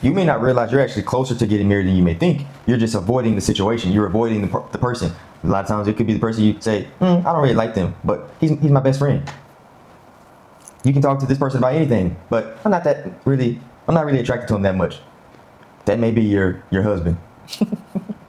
you may not realize you're actually closer to getting married than you may think. You're just avoiding the situation. You're avoiding the person. A lot of times it could be the person you say, I don't really like them, but he's my best friend. You can talk to this person about anything, but I'm not really attracted to him that much. That may be your husband.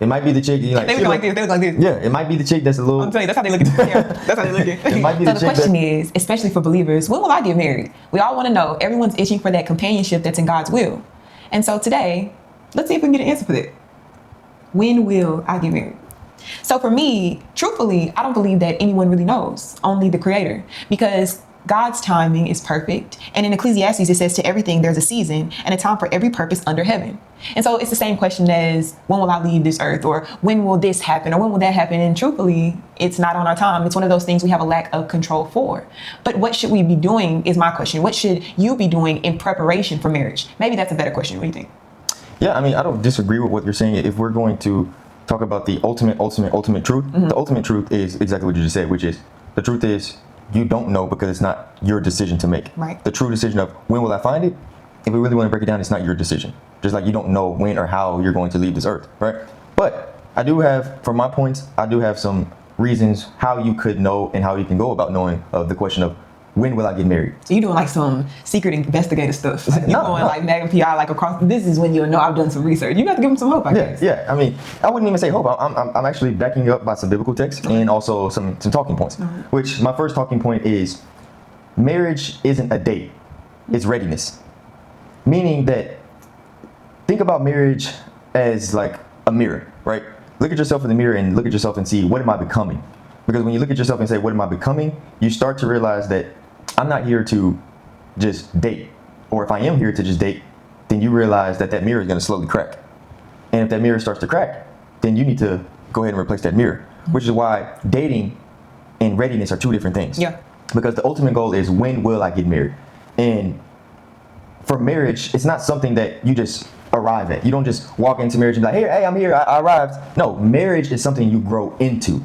It might be the chick you like. They look like this. They look like this. Yeah, it might be the chick that's a little. I'm telling you, that's how they look at the camera. That's how they look at. It might be So the the chick question is, especially for believers, when will I get married? We all want to know. Everyone's itching for that companionship that's in God's will. And so today, let's see if we can get an answer for that. When will I get married? So for me, truthfully, I don't believe that anyone really knows, only the Creator, because God's timing is perfect. And in Ecclesiastes, it says to everything, there's a season and a time for every purpose under heaven. And so it's the same question as when will I leave this earth, or when will this happen, or when will that happen? And truthfully, it's not on our time. It's one of those things we have a lack of control for. But what should we be doing is my question. What should you be doing in preparation for marriage? Maybe that's a better question. What do you think? Yeah, I mean, I don't disagree with what you're saying. If we're going to talk about the ultimate truth, the ultimate truth is exactly what you just said, which is the truth is you don't know because it's not your decision to make. Right. The true decision of when will I find it, if we really want to break it down, it's not your decision. Just like you don't know when or how you're going to leave this earth, right? But I do have, for my points, I do have some reasons how you could know and how you can go about knowing of the question of when will I get married? So you're doing like some secret investigative stuff. Like you're going like Magnum PI, like across. This is when you'll know I've done some research. You got to give them some hope, I guess. Yeah. I mean, I wouldn't even say hope. I'm actually backing up by some biblical texts and also some talking points. Which my first talking point is marriage isn't a date; it's readiness. Meaning that think about marriage as like a mirror, right? Look at yourself in the mirror and look at yourself and see, what am I becoming? Because when you look at yourself and say, what am I becoming? You start to realize that I'm not here to just date. Or if I am here to just date, then you realize that mirror is going to slowly crack. And if that mirror starts to crack, then you need to go ahead and replace that mirror, which is why dating and readiness are two different things. Yeah. Because the ultimate goal is, when will I get married? And for marriage, it's not something that you just arrive at. You don't just walk into marriage and be like, hey, I'm here, I arrived. No, marriage is something you grow into.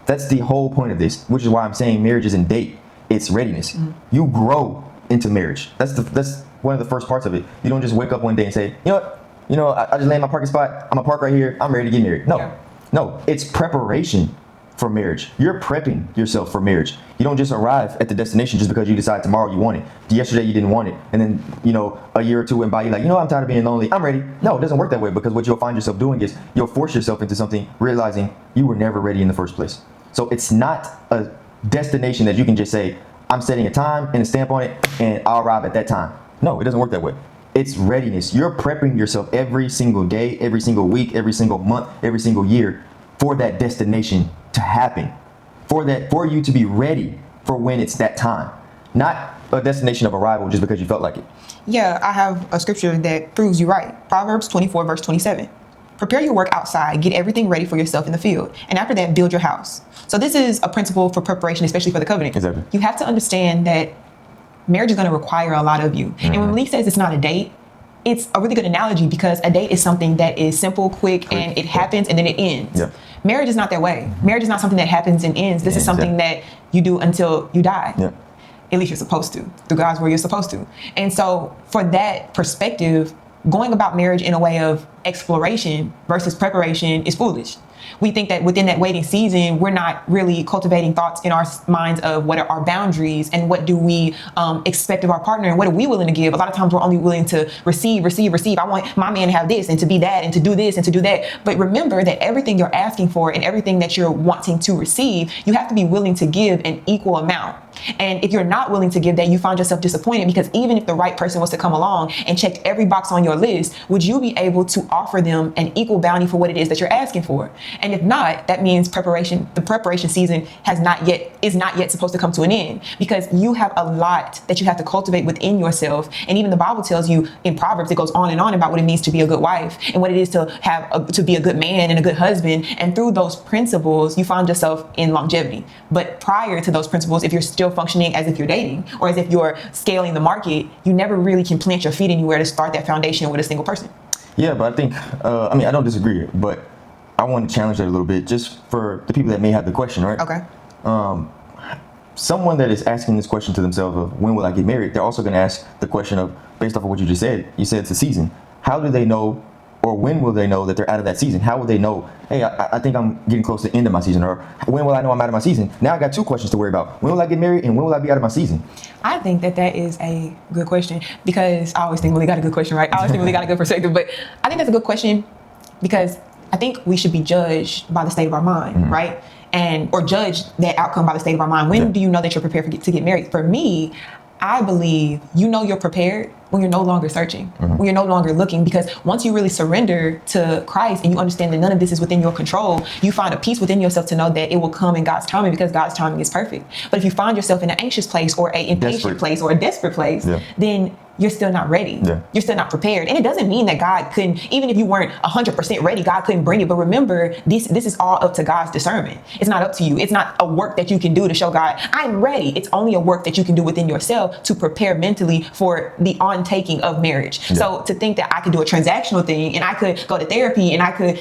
That's the whole point of this, which is why I'm saying marriage isn't date, it's readiness. You grow into marriage. That's one of the first parts of it. You don't just wake up one day and say, I just landed my parking spot, I'm gonna park right here, I'm ready to get married. No, it's preparation for marriage. You're prepping yourself for marriage. You don't just arrive at the destination just because you decide tomorrow you want it. Yesterday you didn't want it, and then a year or two went by, you're like, I'm tired of being lonely, I'm ready. No, it doesn't work that way, because what you'll find yourself doing is you'll force yourself into something, realizing you were never ready in the first place. So it's not a destination that you can just say, I'm setting a time and a stamp on it and I'll arrive at that time. No, it doesn't work that way. It's readiness. You're prepping yourself every single day, every single week, every single month, every single year for that destination to happen, for you to be ready for when it's that time, not a destination of arrival just because you felt like it. Yeah, I have a scripture that proves you right. Proverbs 24 verse 27. Prepare your work outside, get everything ready for yourself in the field, and after that, build your house. So this is a principle for preparation, especially for the covenant. Exactly. You have to understand that marriage is going to require a lot of you. And when Malik says it's not a date, it's a really good analogy, because a date is something that is simple, quick, and it happens and then it ends. Yeah. Marriage is not that way. Marriage is not something that happens and ends. This is something that you do until you die. Yeah. At least you're supposed to. Through God's word, you're supposed to. And so for that perspective, going about marriage in a way of exploration versus preparation is foolish. We think that within that waiting season, we're not really cultivating thoughts in our minds of what are our boundaries and what do we expect of our partner and what are we willing to give. A lot of times we're only willing to receive. I want my man to have this and to be that and to do this and to do that. But remember that everything you're asking for and everything that you're wanting to receive, you have to be willing to give an equal amount. And if you're not willing to give that, you find yourself disappointed, because even if the right person was to come along and checked every box on your list, would you be able to offer them an equal bounty for what it is that you're asking for? And if not, that means the preparation season is not yet supposed to come to an end, because you have a lot that you have to cultivate within yourself. And even the Bible tells you in Proverbs, it goes on and on about what it means to be a good wife and what it is to be a good man and a good husband. And through those principles, you find yourself in longevity. But prior to those principles, if you're still functioning as if you're dating or as if you're scaling the market, you never really can plant your feet anywhere to start that foundation with a single person. Yeah, but I think, I don't disagree, but I want to challenge that a little bit, just for the people that may have the question, right? Okay. Someone that is asking this question to themselves of when will I get married, they're also going to ask the question of, based off of what you just said, you said it's a season. how do they know, or when will they know that they're out of that season? How will they know, hey, I think I'm getting close to the end of my season? Or when will I know I'm out of my season? Now I got two questions to worry about. When will I get married, and when will I be out of my season? I think that is a good question, because I always think Willie got a good question, right? I always think Willie got a good perspective, but I think that's a good question because I think we should be judged by the state of our mind, right? Or judge that outcome by the state of our mind. When do you know that you're prepared to get married? For me, I believe you're prepared when you're no longer searching, when you're no longer looking, because once you really surrender to Christ and you understand that none of this is within your control, you find a peace within yourself to know that it will come in God's timing, because God's timing is perfect. But if you find yourself in an anxious place or an impatient place or a desperate place, then you're still not ready. You're still not prepared. And it doesn't mean that God couldn't, even if you weren't 100% ready, God couldn't bring it. But remember, this is all up to God's discernment. It's not up to you. It's not a work that you can do to show God, I'm ready. It's only a work that you can do within yourself to prepare mentally for the on-taking of marriage. So to think that I could do a transactional thing and I could go to therapy and I could,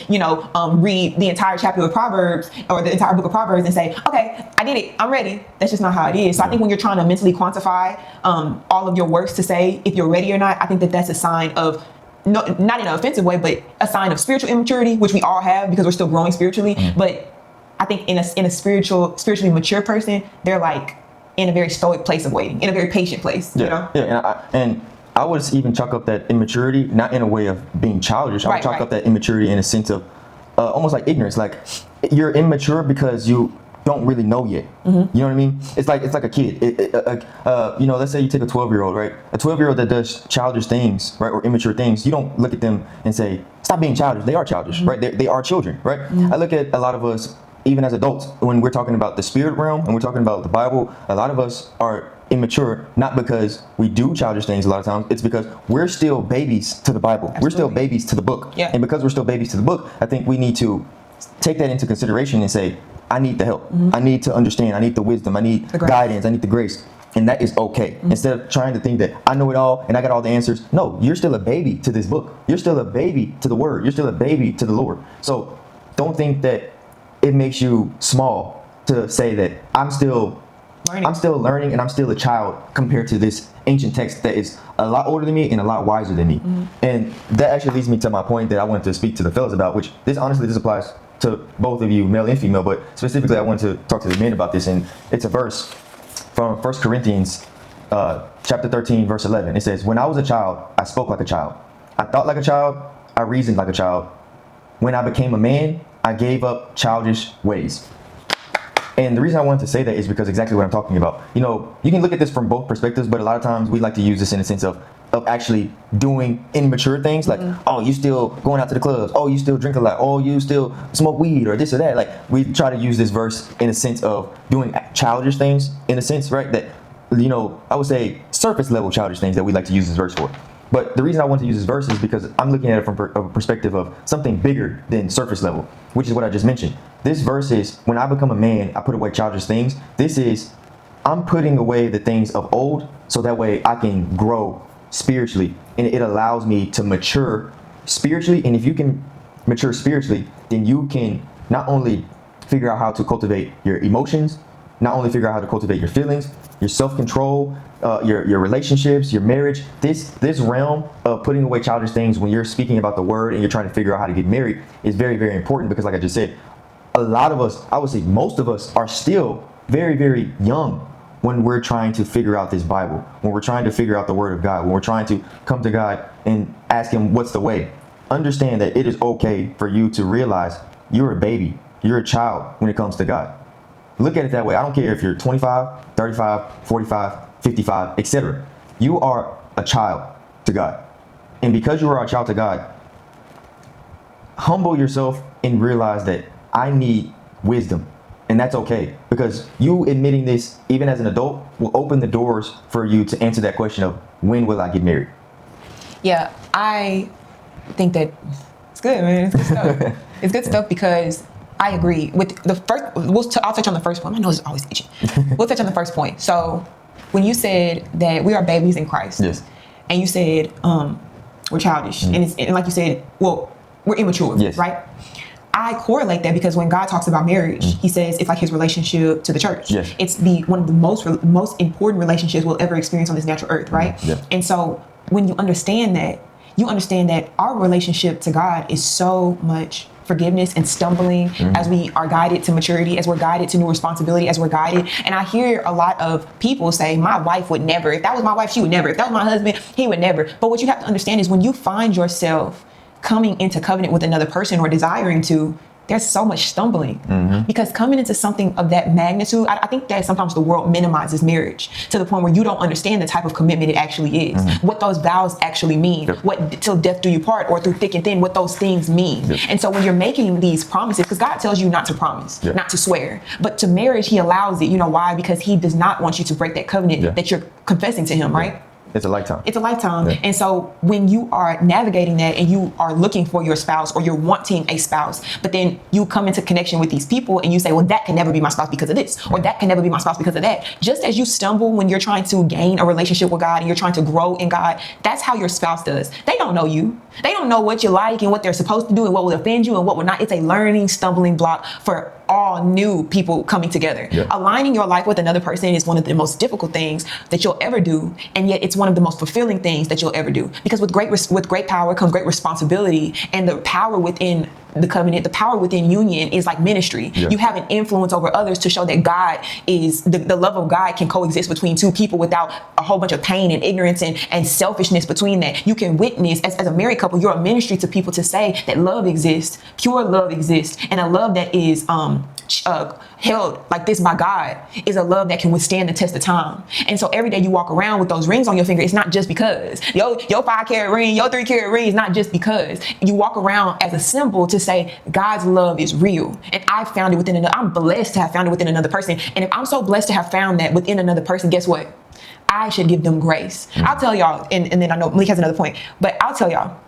read the entire chapter of Proverbs or the entire book of Proverbs and say, okay, I did it. I'm ready. That's just not how it is. So I think when you're trying to mentally quantify all of your works to say if you're ready or not, I think that's a sign of, not in an offensive way, but a sign of spiritual immaturity, which we all have because we're still growing spiritually. But I think in a spiritually mature person, they're like in a very stoic place of waiting, in a very patient place. You know? Yeah, and I would even chalk up that immaturity, not in a way of being childish. I would chalk up that immaturity in a sense of almost like ignorance. Like you're immature because you don't really know yet. You know what I mean? It's like a kid. Let's say you take a 12-year-old, right? A 12-year-old that does childish things, right, or immature things. You don't look at them and say, "Stop being childish." They are childish, right? They are children, right? I look at a lot of us, even as adults, when we're talking about the spirit realm and we're talking about the Bible. A lot of us are immature, not because we do childish things. A lot of times, it's because we're still babies to the Bible. Absolutely. We're still babies to the book, and because we're still babies to the book, I think we need to take that into consideration and say, I need the help. I need to understand. I need the wisdom. I need the guidance. I need the grace. And that is okay. Instead of trying to think that I know it all and I got all the answers. No, you're still a baby to this book. You're still a baby to the word. You're still a baby to the Lord. So don't think that it makes you small to say that I'm still learning and I'm still a child compared to this ancient text that is a lot older than me and a lot wiser than me. And that actually leads me to my point that I wanted to speak to the fellas about, which this applies to both of you, male and female, but specifically I wanted to talk to the men about this. And it's a verse from 1 Corinthians chapter 13, verse 11. It says, "When I was a child, I spoke like a child. I thought like a child. I reasoned like a child. When I became a man, I gave up childish ways." And the reason I wanted to say that is because exactly what I'm talking about. You can look at this from both perspectives, but a lot of times we like to use this in a sense of actually doing immature things, like, oh, you still going out to the clubs, oh, you still drink a lot, oh, you still smoke weed or this or that. Like we try to use this verse in a sense of doing childish things, in a sense, right? That, I would say surface level childish things that we like to use this verse for. But the reason I want to use this verse is because I'm looking at it from a perspective of something bigger than surface level, which is what I just mentioned. This verse is, when I become a man, I put away childish things. This is, I'm putting away the things of old so that way I can grow spiritually, and it allows me to mature spiritually. And if you can mature spiritually, then you can not only figure out how to cultivate your emotions, not only figure out how to cultivate your feelings, your self-control, your relationships, your marriage. This realm of putting away childish things when you're speaking about the word and you're trying to figure out how to get married is very, very important, because like I just said, a lot of us, I would say most of us, are still very, very young when we're trying to figure out this Bible, when we're trying to figure out the word of God, when we're trying to come to God and ask him what's the way. Understand that it is okay for you to realize you're a baby, you're a child when it comes to God. Look at it that way. I don't care if you're 25, 35, 45, 55, etc. You are a child to God. And because you are a child to God, humble yourself and realize that I need wisdom. And that's okay, because you admitting this, even as an adult, will open the doors for you to answer that question of, when will I get married? Yeah, I think that it's good, man. It's good stuff. It's good stuff because I agree with the first. I'll touch on the first point. My nose is always itching. We'll touch on the first point. So when you said that we are babies in Christ, yes, and you said we're childish, and like you said, well, we're immature, yes, right? I correlate that because when God talks about marriage, he says it's like his relationship to the church. Yes. It's one of the most important relationships we'll ever experience on this natural earth, right? Yeah. And so when you understand that, you understand that our relationship to God is so much forgiveness and stumbling as we are guided to maturity, as we're guided to new responsibility, as we're guided. And I hear a lot of people say, my wife would never. If that was my wife, she would never. If that was my husband, he would never. But what you have to understand is when you find yourself coming into covenant with another person or desiring to, there's so much stumbling because coming into something of that magnitude, I think that sometimes the world minimizes marriage to the point where you don't understand the type of commitment it actually is, what those vows actually mean, what till death do you part, or through thick and thin, what those things mean. And so when you're making these promises, because God tells you not to promise, not to swear, but to marriage, he allows it. You know why? Because he does not want you to break that covenant that you're confessing to him, right? It's a lifetime. It's a lifetime. And so when you are navigating that and you are looking for your spouse or you're wanting a spouse, but then you come into connection with these people and you say, well, that can never be my spouse because of this, or that can never be my spouse because of that. Just as you stumble when you're trying to gain a relationship with God and you're trying to grow in God, that's how your spouse does. They don't know you. They don't know what you like and what they're supposed to do and what will offend you and what will not. It's a learning stumbling block for all new people coming together. Aligning your life with another person is one of the most difficult things that you'll ever do, and yet it's one of the most fulfilling things that you'll ever do. Because with great power comes great responsibility, and the power within the covenant, the power within union is like ministry. You have an influence over others to show that God is, the love of God can coexist between two people without a whole bunch of pain and ignorance and selfishness between that. You can witness, as a married couple, you're a ministry to people to say that love exists, pure love exists, and a love that is held like this by God is a love that can withstand the test of time. And so every day you walk around with those rings on your finger, it's not just because. Your 5-carat ring, your 3-carat ring is not just because. You walk around as a symbol to say God's love is real. And I found it within another. I'm blessed to have found it within another person. And if I'm so blessed to have found that within another person, guess what? I should give them grace. I'll tell y'all, and then I know Malik has another point, but I'll tell y'all,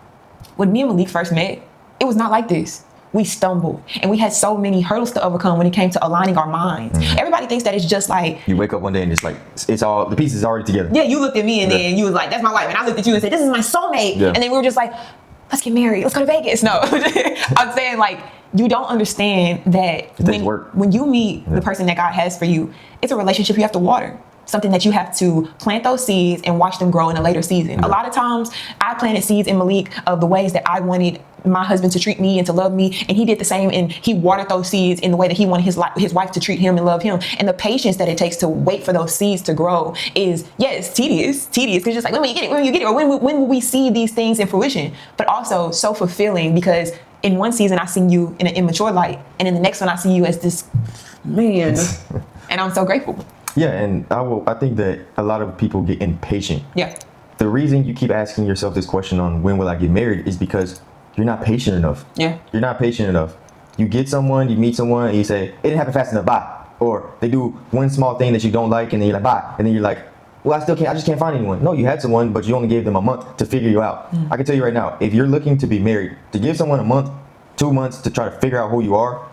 when me and Malik first met, it was not like this. We stumbled and we had so many hurdles to overcome when it came to aligning our minds. Everybody thinks that it's just like, you wake up one day and it's like, it's all, the pieces are already together. Yeah, you looked at me and then you was like, that's my wife. And I looked at you and said, this is my soulmate. And then we were just like, let's get married. Let's go to Vegas. No, I'm saying like, you don't understand that when you meet the person that God has for you, it's a relationship you have to water. Something that you have to plant those seeds and watch them grow in a later season. A lot of times I planted seeds in Malik of the ways that I wanted my husband to treat me and to love me. And he did the same, and he watered those seeds in the way that he wanted his wife to treat him and love him. And the patience that it takes to wait for those seeds to grow is, it's tedious. It's just like, when will you get it? Or when will we see these things in fruition? But also so fulfilling, because in one season I see you in an immature light, and in the next one I see you as this man. And I'm so grateful. Yeah, and I think that a lot of people get impatient. Yeah. The reason you keep asking yourself this question on when will I get married is because you're not patient enough. Yeah. You're not patient enough. You get someone, you meet someone, and you say, it didn't happen fast enough, bye. Or they do one small thing that you don't like, and then you're like, bye. And then you're like, well, I just can't find anyone. No, you had someone, but you only gave them a month to figure you out. I can tell you right now, if you're looking to be married, to give someone a month, 2 months to try to figure out who you are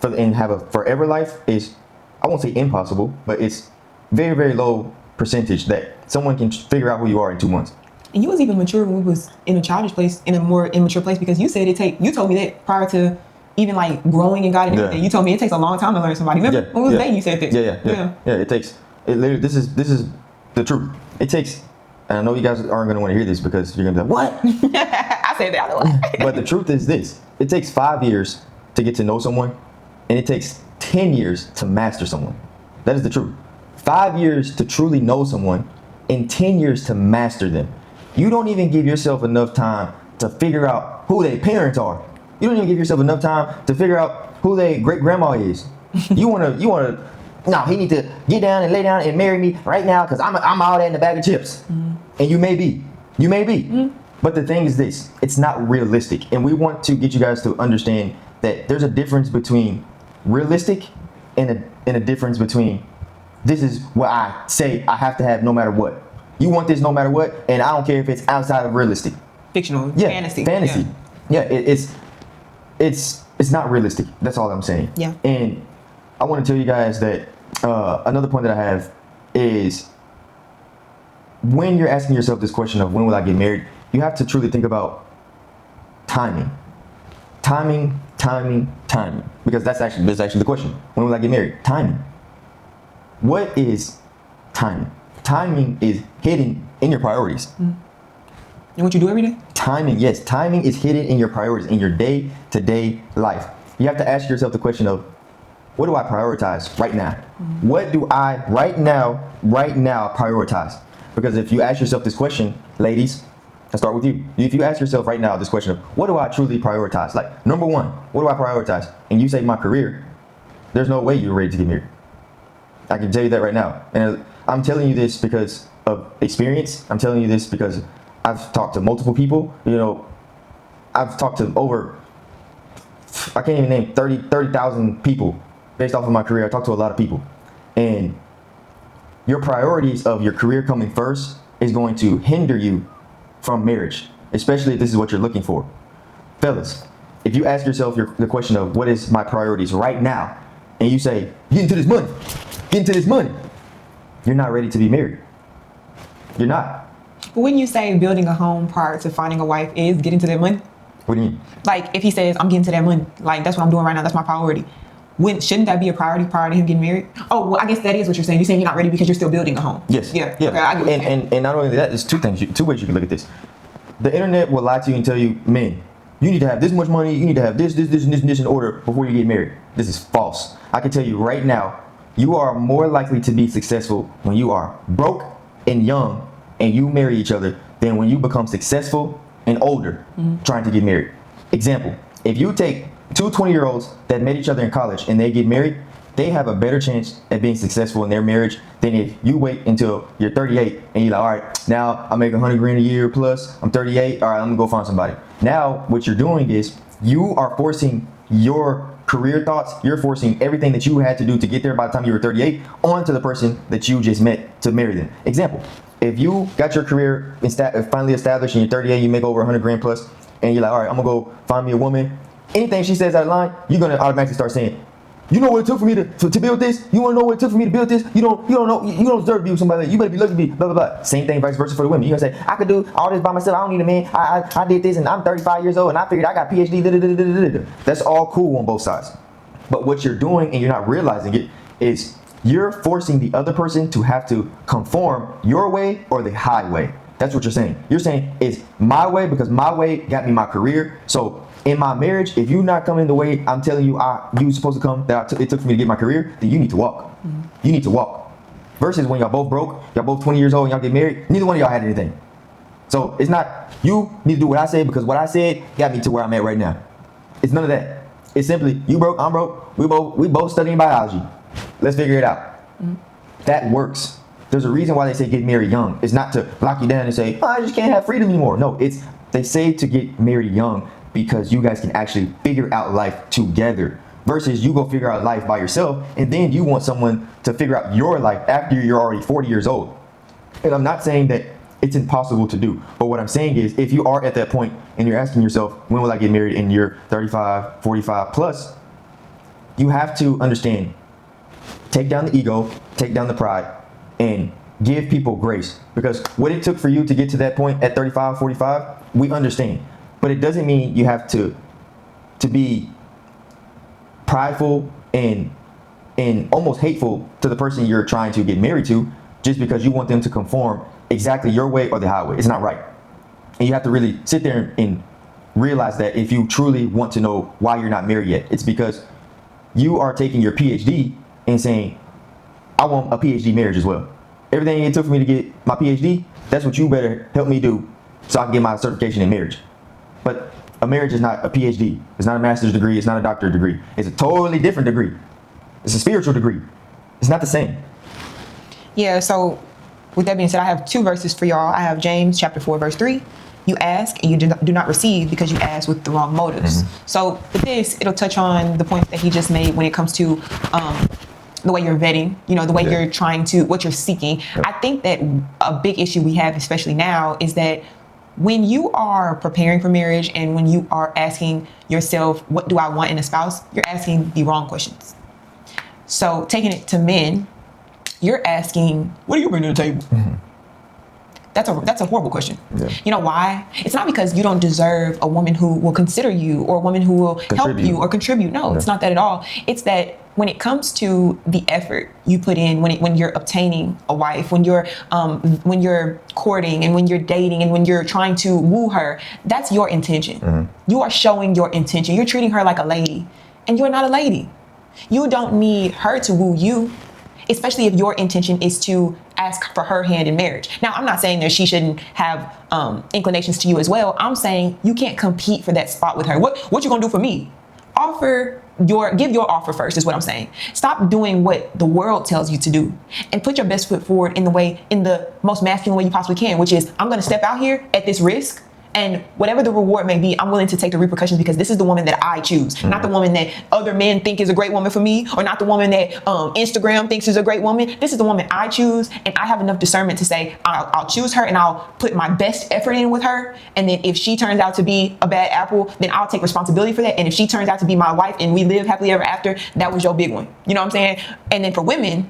and have a forever life is, I won't say impossible, but it's very, very low percentage that someone can figure out who you are in 2 months. And you was even mature when we was in a childish place, in a more immature place, because you said you told me that prior to even like growing in God and everything. You told me it takes a long time to learn somebody. Remember when we was dating, you said this. Yeah, it literally, this is the truth. It takes, and I know you guys aren't going to want to hear this because you're going to be like, what? I said that. I don't know. But the truth is this. It takes 5 years to get to know someone, and it takes 10 years to master someone. That is the truth. 5 years to truly know someone, and 10 years to master them. You don't even give yourself enough time to figure out who their parents are. You don't even give yourself enough time to figure out who their great grandma is. You wanna, no, he need to get down and lay down and marry me right now because I'm all that in the bag of chips. And you may be. But the thing is this, it's not realistic. And we want to get you guys to understand that there's a difference between realistic and a difference between this is what I say I have to have no matter what. You want this no matter what, and I don't care if it's outside of realistic. Fictional, fantasy. Yeah, it's not realistic. That's all I'm saying. Yeah. And I want to tell you guys that another point that I have is when you're asking yourself this question of when will I get married, you have to truly think about timing. Because that's actually the question. When will I get married? Timing. What is timing? Timing is hidden in your priorities. And what you do every day? Timing, yes. Timing is hidden in your priorities, in your day-to-day life. You have to ask yourself the question of, what do I prioritize right now? What do I right now prioritize? Because if you ask yourself this question, ladies, let's start with you. If you ask yourself right now this question of, what do I truly prioritize? Like, number one, what do I prioritize? And you say my career, there's no way you're ready to get married. I can tell you that right now. And I'm telling you this because of experience. I'm telling you this because I've talked to multiple people. You know, I've talked to over, I can't even name 30,000 people based off of my career. I talked to a lot of people. And your priorities of your career coming first is going to hinder you from marriage, especially if this is what you're looking for. Fellas, if you ask yourself the question of what is my priorities right now, and you say, get into this money, you're not ready to be married. You're not. But when you say building a home prior to finding a wife is getting to that money? What do you mean? Like, if he says, I'm getting to that money, like, that's what I'm doing right now, that's my priority. Shouldn't that be a priority prior to him getting married? Oh, well, I guess that is what you're saying. You're saying you're not ready because you're still building a home. Yes. Yeah. Yeah. Okay, I get what you're saying. And not only that, there's two ways you can look at this. The internet will lie to you and tell you, man, you need to have this much money, you need to have this in order before you get married. This is false. I can tell you right now, you are more likely to be successful when you are broke and young and you marry each other than when you become successful and older trying to get married. Example, if you take two 20-year-olds that met each other in college and they get married, they have a better chance at being successful in their marriage than if you wait until you're 38 and you're like, all right, now I make 100 grand a year plus, I'm 38, all right, I'm gonna go find somebody. Now, what you're doing is you are forcing your career thoughts, you're forcing everything that you had to do to get there by the time you were 38 onto the person that you just met to marry them. Example, if you got your career finally established and you're 38, you make over 100 grand plus, and you're like, all right, I'm gonna go find me a woman. Anything she says out of line, you're gonna automatically start saying, you know what it took for me to build this? You wanna know what it took for me to build this? You don't deserve to be with somebody. You better be lucky to be blah blah blah. Same thing, vice versa for the women. You're gonna say, I could do all this by myself. I don't need a man. I did this, and I'm 35 years old, and I figured I got PhD. That's all cool on both sides. But what you're doing, and you're not realizing it, is you're forcing the other person to have to conform your way or the highway. That's what you're saying. You're saying it's my way because my way got me my career. So in my marriage, if you're not coming the way I'm telling you you're supposed to come, it took for me to get my career, then you need to walk. You need to walk. Versus when y'all both broke, y'all both 20 years old, and y'all get married, neither one of y'all had anything. So it's not, you need to do what I say because what I said got me to where I'm at right now. It's none of that. It's simply, you broke, I'm broke, we both studying biology. Let's figure it out. That works. There's a reason why they say get married young. It's not to lock you down and say, I just can't have freedom anymore. No, they say to get married young because you guys can actually figure out life together versus you go figure out life by yourself and then you want someone to figure out your life after you're already 40 years old. And I'm not saying that it's impossible to do, but what I'm saying is if you are at that point and you're asking yourself, when will I get married, and you're 35, 45 plus, you have to understand, take down the ego, take down the pride, and give people grace. Because what it took for you to get to that point at 35, 45, we understand. But it doesn't mean you have to be prideful and almost hateful to the person you're trying to get married to just because you want them to conform exactly your way or the highway. It's not right. And you have to really sit there and realize that if you truly want to know why you're not married yet, it's because you are taking your PhD and saying, I want a PhD marriage as well. Everything it took for me to get my PhD, that's what you better help me do so I can get my certification in marriage. But a marriage is not a PhD. It's not a master's degree. It's not a doctorate degree. It's a totally different degree. It's a spiritual degree. It's not the same. Yeah, so with that being said, I have two verses for y'all. I have James chapter 4, verse 3. You ask and you do not receive because you ask with the wrong motives. So with this, it'll touch on the point that he just made when it comes to the way you're vetting, the way you're trying to, what you're seeking. I think that a big issue we have, especially now, is that when you are preparing for marriage and when you are asking yourself, what do I want in a spouse? You're asking the wrong questions. So taking it to men, you're asking, what do you bring to the table? That's a horrible question. Yeah. You know why? It's not because you don't deserve a woman who will consider you or a woman who will help you or contribute. No, it's not that at all. It's that when it comes to the effort you put in when you're obtaining a wife, when you're courting and when you're dating and when you're trying to woo her, that's your intention. You are showing your intention. You're treating her like a lady, and you're not a lady. You don't need her to woo you, especially if your intention is to ask for her hand in marriage. Now, I'm not saying that she shouldn't have inclinations to you as well. I'm saying you can't compete for that spot with her. What you gonna do for me? Give your offer first is what I'm saying. Stop doing what the world tells you to do and put your best foot forward in the most masculine way you possibly can, which is I'm gonna step out here at this risk. And whatever the reward may be, I'm willing to take the repercussions because this is the woman that I choose, not the woman that other men think is a great woman for me, or not the woman that Instagram thinks is a great woman. This is the woman I choose, and I have enough discernment to say I'll choose her and I'll put my best effort in with her. And then if she turns out to be a bad apple, then I'll take responsibility for that. And if she turns out to be my wife and we live happily ever after, that was your big one. You know what I'm saying? And then for women,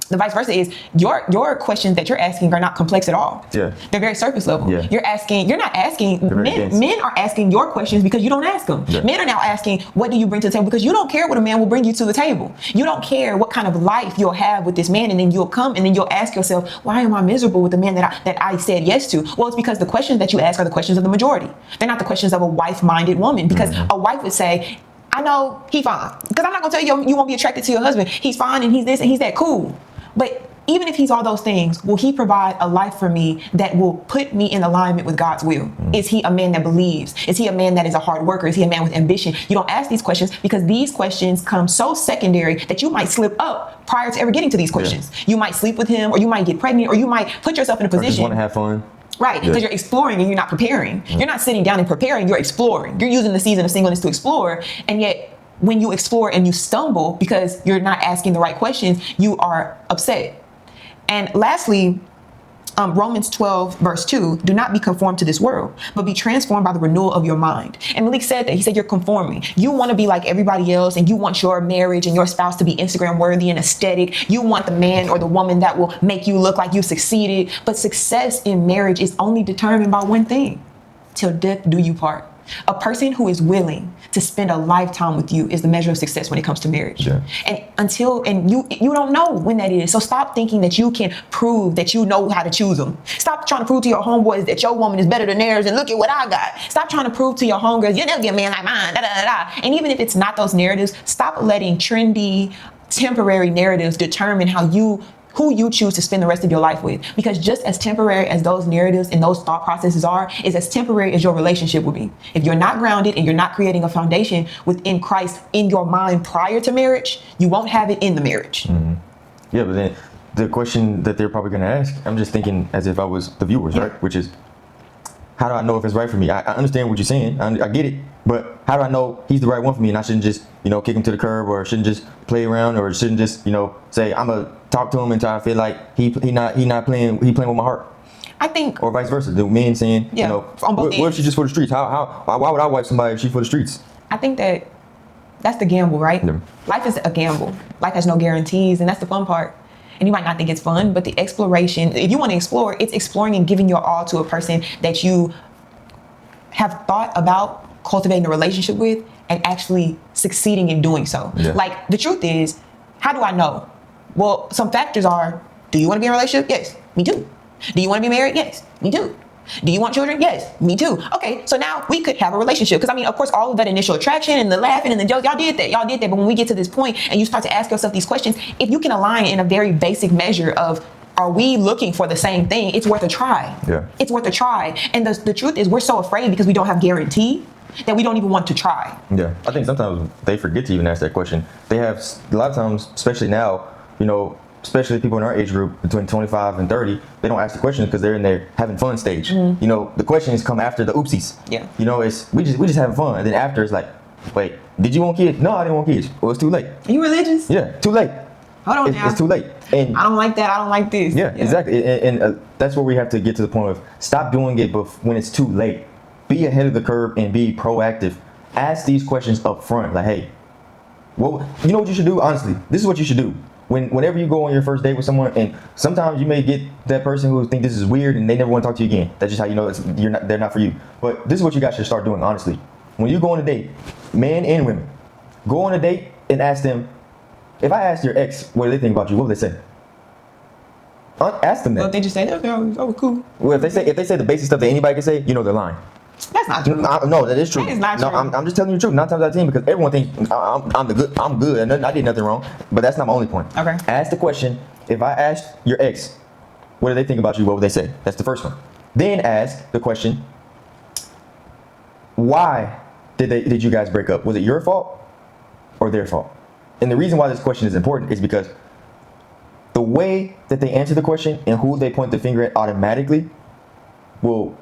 the vice versa is your questions that you're asking are not complex at all. Yeah. They're very surface level. Yeah. You're not asking, men are asking your questions because you don't ask them. Yeah. Men are now asking, what do you bring to the table? Because you don't care what a man will bring you to the table. You don't care what kind of life you'll have with this man, and then you'll come and then you'll ask yourself, why am I miserable with the man that I said yes to? Well, it's because the questions that you ask are the questions of the majority. They're not the questions of a wife-minded woman, because a wife would say, I know he fine. Because I'm not gonna tell you won't be attracted to your husband. He's fine and he's this and he's that, cool. But even if he's all those things, will he provide a life for me that will put me in alignment with God's will? Is he a man that believes? Is he a man that is a hard worker? Is he a man with ambition? You don't ask these questions because these questions come so secondary that you might slip up prior to ever getting to these questions. You might sleep with him, or you might get pregnant, or you might put yourself in a position. Or just want to have fun. Right, because you're exploring and you're not preparing. You're not sitting down and preparing, you're exploring. You're using the season of singleness to explore, and yet when you explore and you stumble because you're not asking the right questions, you are upset. And lastly, Romans 12, verse 2, do not be conformed to this world, but be transformed by the renewal of your mind. And Malik said that. He said, you're conforming. You want to be like everybody else, and you want your marriage and your spouse to be Instagram worthy and aesthetic. You want the man or the woman that will make you look like you succeeded. But success in marriage is only determined by one thing: till death do you part. A person who is willing to spend a lifetime with you is the measure of success when it comes to marriage. Yeah. And you don't know when that is. So stop thinking that you can prove that you know how to choose them. Stop trying to prove to your homeboys that your woman is better than theirs and look at what I got. Stop trying to prove to your homegirls you'll never get a man like mine. Da, da, da, da. And even if it's not those narratives, stop letting trendy, temporary narratives determine who you choose to spend the rest of your life with. Because just as temporary as those narratives and those thought processes is as temporary as your relationship will be. If you're not grounded and you're not creating a foundation within Christ in your mind prior to marriage, you won't have it in the marriage. Mm-hmm. Yeah, but then the question that they're probably going to ask, I'm just thinking as if I was the viewers, right? Which is, how do I know if it's right for me? I understand what you're saying. I get it. But how do I know he's the right one for me, and I shouldn't just, kick him to the curb, or shouldn't just play around, or shouldn't just, say I'm gonna talk to him until I feel like he playing with my heart. I think, or vice versa. The men saying, what if she's just for the streets? Why would I wife somebody if she's for the streets? I think that's the gamble, right? Yeah. Life is a gamble. Life has no guarantees, and that's the fun part. And you might not think it's fun, but the exploration, if you want to explore, it's exploring and giving your all to a person that you have thought about cultivating a relationship with and actually succeeding in doing so. Yeah. Like, the truth is, how do I know? Well, some factors are, do you want to be in a relationship? Yes, me too. Do you want to be married? Yes, me too. Do you want children? Yes, me too. Okay, so now we could have a relationship. Because of course, all of that initial attraction and the laughing and the jokes, y'all did that. But when we get to this point and you start to ask yourself these questions, if you can align in a very basic measure of, are we looking for the same thing? It's worth a try. Yeah. It's worth a try. And the truth is, we're so afraid because we don't have guarantee that we don't even want to try. Yeah, I think sometimes they forget to even ask that question. They have, a lot of times, especially now, especially people in our age group between 25 and 30, they don't ask the questions because they're in their having fun stage. Mm-hmm. The questions come after the oopsies. Yeah. It's we just having fun, and then after it's like, wait, did you want kids? No, I didn't want kids. Well, it's too late. Are you religious? Yeah, too late. Hold on now. It's too late. And I don't like that. I don't like this. Yeah. Exactly. And that's where we have to get to the point of stop doing it when it's too late. Be ahead of the curve and be proactive. Ask these questions up front. Like, hey, well, you know what you should do? Honestly, this is what you should do. whenever you go on your first date with someone, and sometimes you may get that person who think this is weird and they never want to talk to you again. That's just how you know they're not for you. But this is what you guys should start doing, honestly. When you go on a date, men and women, go on a date and ask them, if I asked your ex what do they think about you, what would they say? Ask them that. Well, if they just say, oh, cool. Well, if they say the basic stuff that anybody can say, you know they're lying. That's not true. No, that is true. That is not true. I'm just telling you the truth. 9 times out of 10, because everyone thinks I'm good, and I did nothing wrong. But that's not my only point. Okay. Ask the question: if I asked your ex, what do they think about you? What would they say? That's the first one. Then ask the question: why did you guys break up? Was it your fault or their fault? And the reason why this question is important is because the way that they answer the question and who they point the finger at automatically will.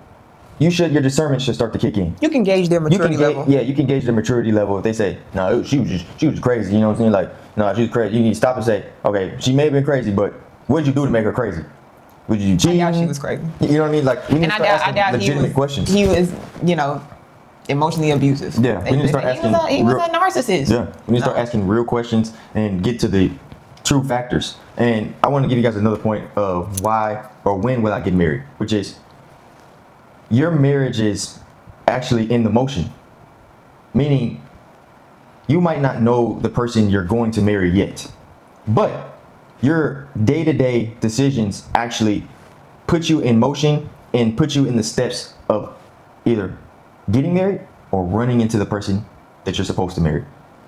Your discernment should start to kick in. You can gauge their maturity level. Yeah, you can gauge their maturity level. If they say, no, she was crazy, you know what I'm saying? Like, no, she was crazy. You need to stop and say, okay, she may have been crazy, but what did you do to make her crazy? Would you cheat? I doubt she was crazy. You know what I mean? Like, we need to start asking legitimate questions. He was, emotionally abusive. Yeah, we need to start asking. He was a narcissist. Yeah, we need to start asking real questions and get to the true factors. And I want to give you guys another point of why or when will I get married, which is, your marriage is actually in the motion, meaning you might not know the person you're going to marry yet, but your day-to-day decisions actually put you in motion and put you in the steps of either getting married or running into the person that you're supposed to marry.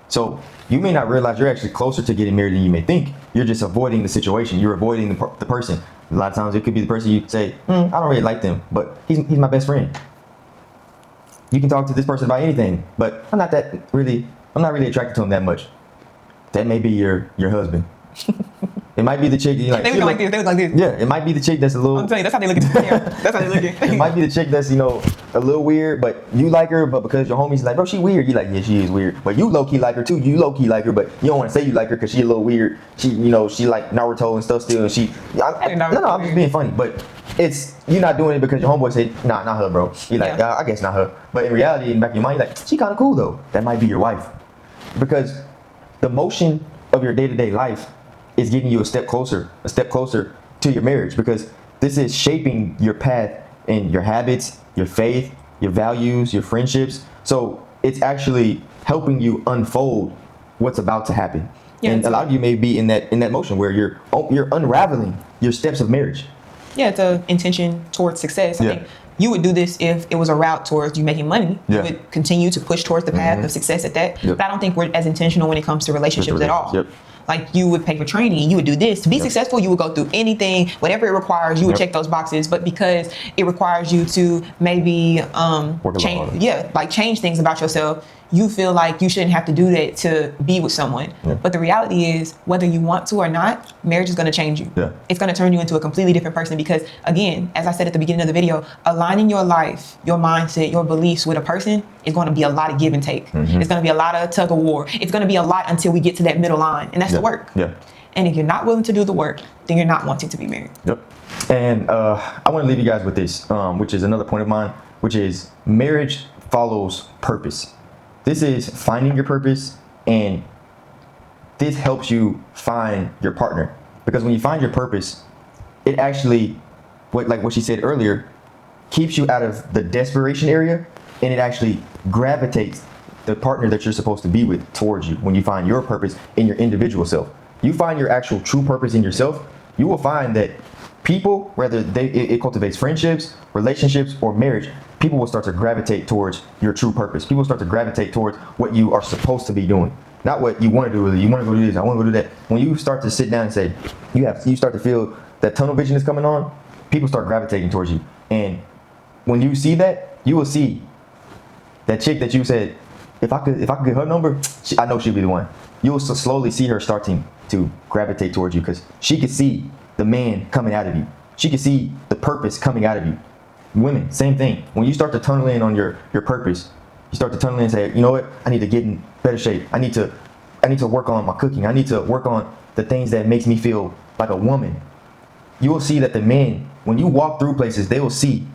So you may not realize you're actually closer to getting married than you may think. You're just avoiding the situation. You're avoiding the person. A lot of times it could be the person you say, I don't really like them, but he's my best friend. You can talk to this person about anything, but I'm not really attracted to him that much. That may be your husband. It might be the chick that you like. They look like this. Yeah, it might be the chick that's a little. I'm telling you, that's how they look at the camera. That's how they look at. It might be the chick that's a little weird, but you like her, but because your homie's like, bro, she weird. You like, yeah, she is weird, but you low key like her too. You low key like her, but you don't want to say you like her because she a little weird. She like Naruto and stuff still, and I'm just being funny, but you're not doing it because your homeboy said, nah, not her, bro. You're like, I guess not her, but in reality, in the back of your mind, you're like, she kind of cool though. That might be your wife, because the motion of your day-to-day life is getting you a step closer to your marriage, because this is shaping your path and your habits, your faith, your values, your friendships. So it's actually helping you unfold what's about to happen. Yeah, and a lot of you may be in that motion where you're unraveling your steps of marriage. Yeah, it's an intention towards success. I think you would do this if it was a route towards you making money. You would continue to push towards the path of success at that. But I don't think we're as intentional when it comes to relationships at all. Like, you would pay for training, you would do this. To be successful, you would go through anything, whatever it requires, you would check those boxes. But because it requires you to maybe change things about yourself, you feel like you shouldn't have to do that to be with someone. But the reality is, whether you want to or not, marriage is going to change you. It's going to turn you into a completely different person, because, again, as I said at the beginning of the video, aligning your life, your mindset, your beliefs with a person is going to be a lot of give and take. It's going to be a lot of tug of war. It's going to be a lot until we get to that middle line, and that's the work. And if you're not willing to do the work, then you're not wanting to be married. And I want to leave you guys with this, which is another point of mine, which is marriage follows purpose. This is finding your purpose, and this helps you find your partner. Because when you find your purpose, it actually, what she said earlier, keeps you out of the desperation area, and it actually gravitates the partner that you're supposed to be with towards you. When you find your purpose in your individual self, you find your actual true purpose in yourself, you will find that people, whether it cultivates friendships, relationships, or marriage, people will start to gravitate towards your true purpose. People start to gravitate towards what you are supposed to be doing, not what you want to do. You want to go do this, I want to go do that. When you start to sit down and say, you start to feel that tunnel vision is coming on, people start gravitating towards you. And when you see that, you will see that chick that you said, if I could get her number, I know she'd be the one. You will slowly see her starting to gravitate towards you, because she could see the man coming out of you. She could see the purpose coming out of you. Women, same thing. When you start to tunnel in on your purpose, you start to tunnel in and say, you know what? I need to get in better shape. I need to work on my cooking. I need to work on the things that makes me feel like a woman. You will see that the men, when you walk through places, they will see,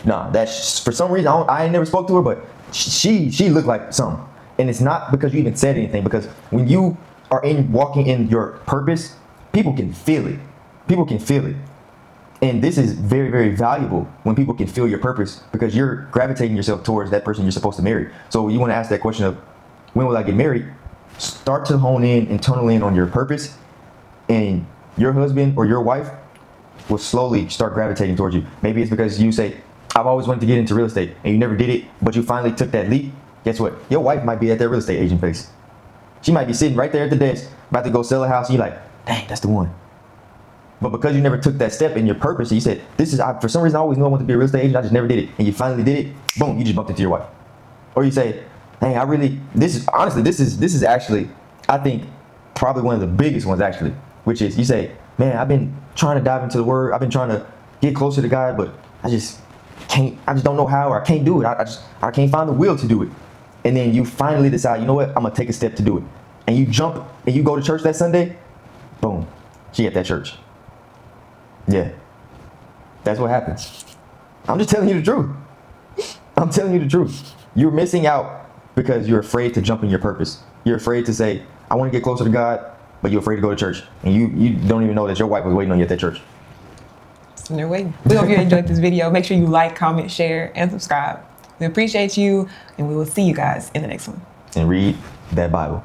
that's for some reason, I ain't never spoke to her, but she looked like something. And it's not because you even said anything, because when you are walking in your purpose, people can feel it. People can feel it. And this is very, very valuable when people can feel your purpose, because you're gravitating yourself towards that person you're supposed to marry. So you want to ask that question of, when will I get married? Start to hone in and tunnel in on your purpose, and your husband or your wife will slowly start gravitating towards you. Maybe it's because you say, I've always wanted to get into real estate, and you never did it, but you finally took that leap. Guess what? Your wife might be at that real estate agent place. She might be sitting right there at the desk, about to go sell a house, and you're like, dang, that's the one. But because you never took that step in your purpose, you said, for some reason I always knew I wanted to be a real estate agent, I just never did it. And you finally did it, boom, you just bumped into your wife. Or you say, dang, this is actually, I think, probably one of the biggest ones actually, which is you say, man, I've been trying to dive into the word, I've been trying to get closer to God, but I just don't know how, or I can't do it. I can't find the will to do it. And then you finally decide, you know what, I'm gonna take a step to do it. And you jump and you go to church that Sunday, boom, she at that church. Yeah, that's what happens. I'm just telling you the truth. I'm telling you the truth. You're missing out because you're afraid to jump in your purpose. You're afraid to say, I want to get closer to God, but you're afraid to go to church. And you don't even know that your wife was waiting on you at that church. So they're waiting. We hope you enjoyed this video. Make sure you like, comment, share, and subscribe. We appreciate you, and we will see you guys in the next one. And read that Bible.